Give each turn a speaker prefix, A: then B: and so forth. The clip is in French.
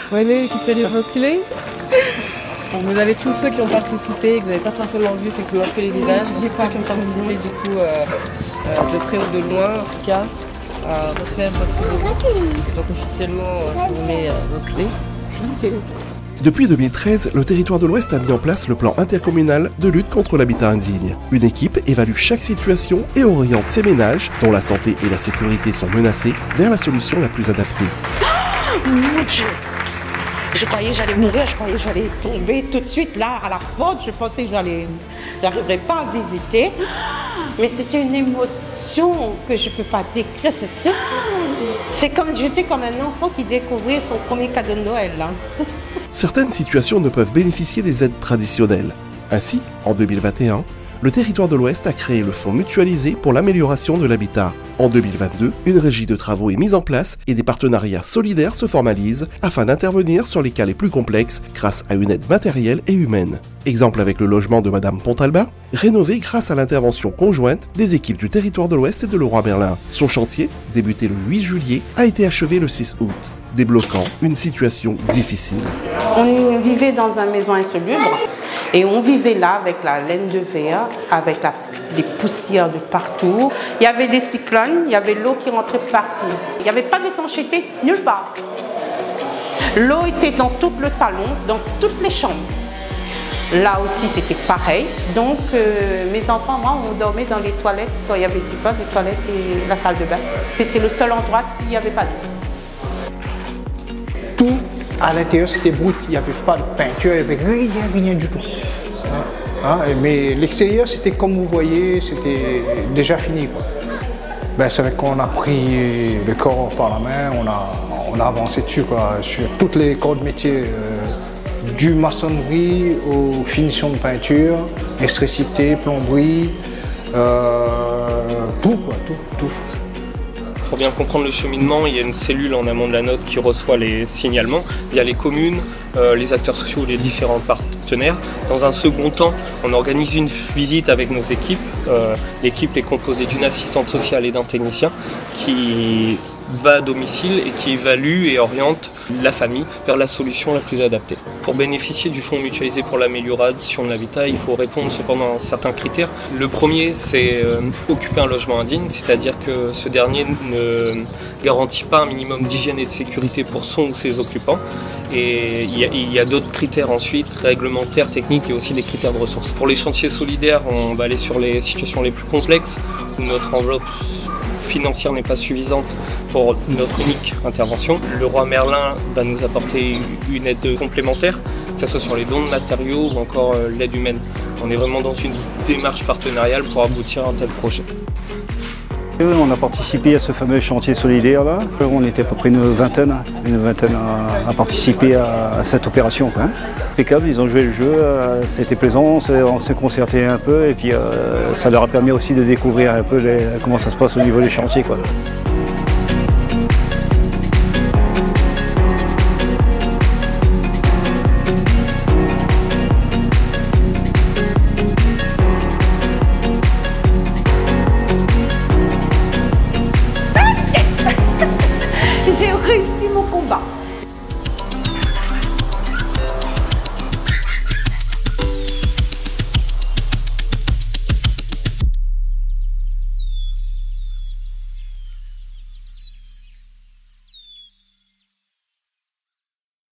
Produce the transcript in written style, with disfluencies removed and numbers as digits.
A: Voyez l'équipe les reculés. Vous avez tous ceux qui ont participé, que vous n'avez pas forcément vu, effectivement que les visages. Ceux qui ont participé du coup de près ou de loin, en tout cas, à refaire votre vidéo. Donc officiellement, vous met vos clés.
B: Depuis 2013, le Territoire de l'Ouest a mis en place le plan intercommunal de lutte contre l'habitat indigne. Une équipe évalue chaque situation et oriente ses ménages, dont la santé et la sécurité sont menacées, vers la solution la plus adaptée.
C: Mon Dieu! Je croyais que j'allais mourir, je croyais que j'allais tomber tout de suite là à la porte. Je pensais que j'arriverais pas à visiter. Mais c'était une émotion que je ne peux pas décrire. C'est comme j'étais comme un enfant qui découvrait son premier cadeau de Noël. Là.
B: Certaines situations ne peuvent bénéficier des aides traditionnelles. Ainsi, en 2021, le Territoire de l'Ouest a créé le Fonds mutualisé pour l'amélioration de l'habitat. En 2022, une régie de travaux est mise en place et des partenariats solidaires se formalisent afin d'intervenir sur les cas les plus complexes grâce à une aide matérielle et humaine. Exemple avec le logement de Madame Pontalba, rénové grâce à l'intervention conjointe des équipes du Territoire de l'Ouest et de Leroy Merlin. Son chantier, débuté le 8 juillet, a été achevé le 6 août, débloquant une situation difficile.
C: On vivait dans une maison insalubre et on vivait là avec la laine de verre, avec les poussières de partout. Il y avait des cyclones, il y avait l'eau qui rentrait partout. Il n'y avait pas d'étanchéité nulle part. L'eau était dans tout le salon, dans toutes les chambres. Là aussi, c'était pareil. Donc, mes enfants, moi, on dormait dans les toilettes, quand il y avait ici pas les toilettes et la salle de bain. C'était le seul endroit où il n'y avait pas d'eau.
D: Tout à l'intérieur, c'était brut. Il n'y avait pas de peinture, il n'y avait rien du tout. Mais l'extérieur, c'était comme vous voyez, c'était déjà fini, quoi. Ben, c'est vrai qu'on a pris le corps par la main, on a avancé dessus, quoi, sur toutes les corps de métier. Du maçonnerie aux finitions de peinture, électricité, plomberie, tout quoi, tout.
E: Pour bien comprendre le cheminement, il y a une cellule en amont de la note qui reçoit les signalements. Il y a les communes, les acteurs sociaux, les différents partenaires. Dans un second temps, on organise une visite avec nos équipes. L'équipe est composée d'une assistante sociale et d'un technicien qui va à domicile et qui évalue et oriente la famille vers la solution la plus adaptée. Pour bénéficier du fonds mutualisé pour l'amélioration de l'habitat, il faut répondre cependant à certains critères. Le premier, c'est occuper un logement indigne, c'est-à-dire que ce dernier ne garantit pas un minimum d'hygiène et de sécurité pour son ou ses occupants. Et il y a d'autres critères ensuite, réglementaires, techniques et aussi des critères de ressources. Pour les chantiers solidaires, on va aller sur les situations les plus complexes où notre enveloppe financière n'est pas suffisante pour notre unique intervention. Leroy Merlin va nous apporter une aide complémentaire, que ce soit sur les dons de matériaux ou encore l'aide humaine. On est vraiment dans une démarche partenariale pour aboutir à un tel projet.
F: On a participé à ce fameux chantier solidaire là. On était à peu près une vingtaine à participer à cette opération. Impeccable, ils ont joué le jeu, c'était plaisant, on s'est concerté un peu et puis ça leur a permis aussi de découvrir un peu comment ça se passe au niveau des chantiers, quoi.